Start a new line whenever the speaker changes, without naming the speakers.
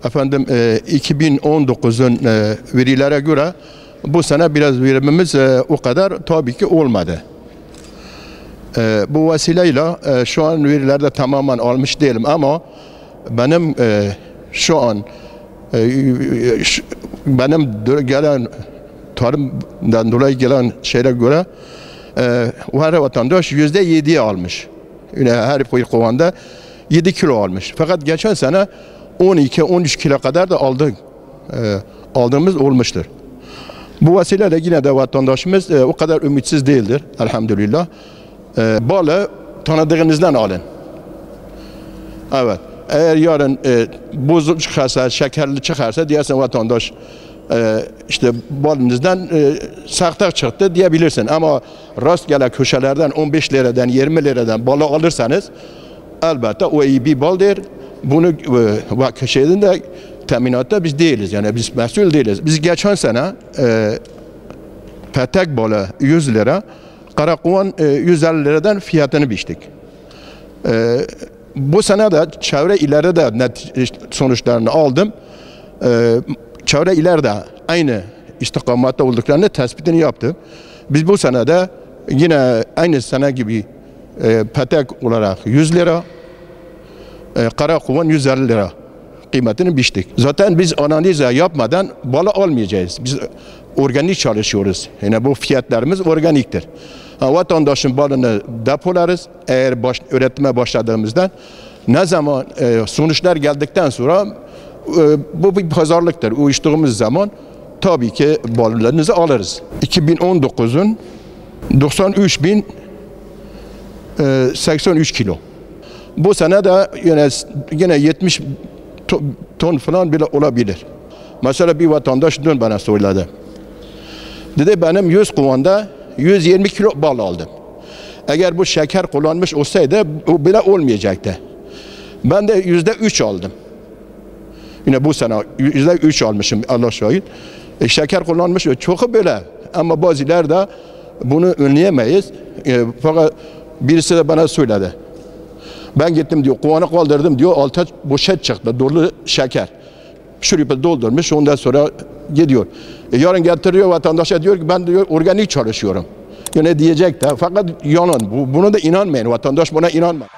Efendim 2019'un verilere göre bu sene biraz verimimiz o kadar tabii ki olmadı. Bu vesileyle şu an verilerde tamamen almış değilim ama benim şu an benim gelen tarımdan dolayı gelen şeylere göre her vatandaş %7'ye almış. Yine her kovanda 7 kilo almış. Fakat geçen sene 12-13 kilo kadar da aldığımız olmuştur. Bu vesileyle yine de vatandaşımız o kadar ümitsiz değildir elhamdülillah. Balı tanıdığınızdan alın. Evet. Eğer yarın bozuk çıkarsa, şekerli çıkarsa diyorsun vatandaş işte balınızdan sahte çıktı diyebilirsin. Ama rastgele köşelerden 15 liradan 20 liradan balı alırsanız elbette o iyi bir baldır. Bunu köşeden de teminatta biz değiliz. Yani biz mesul değiliz. Biz geçen sene petek balı 100 lira, karakovan 150 liradan fiyatını biçtik. Bu sene de çevre ileride de sonuçlarını aldım. Çevre ileride aynı istikamette olduklarını tespitini yaptım. Biz bu sene de yine aynı sene gibi petek olarak 100 lira, karakovan 150 lira kıymetini biçtik. Zaten biz analiz yapmadan balı almayacağız. Biz organik çalışıyoruz. Yani bu fiyatlarımız organiktir. Vatandaşın balını depolarız. Eğer üretime başladığımızda ne zaman sonuçlar geldikten sonra bu bir pazarlıktır. Uyuştuğumuz zaman tabii ki ballarınızı alırız. 2019'un 93.083 kilo. Bu sene de yine 70 ton falan bile olabilir. Mesela bir vatandaş dün bana söyledi. Dedi benim 100 kovanda 120 kilo bal aldım. Eğer bu şeker kullanmış olsaydı o bile olmayacaktı. Ben de %3 aldım. Yine bu sene %3 almışım Allah şahit. Şeker kullanmış çok böyle ama bazıları da bunu önleyemeyiz. Fakat birisi de bana söyledi. Ben gittim diyor, kovanı kaldırdım diyor, alta poşet çıktı, dolu şeker. Şuraya doldurmuş, ondan sonra gidiyor. Yarın getiriyor vatandaşa diyor ki ben diyor organik çalışıyorum. Yani diyecek de fakat yalan, buna da inanmayın, vatandaş buna inanmaz.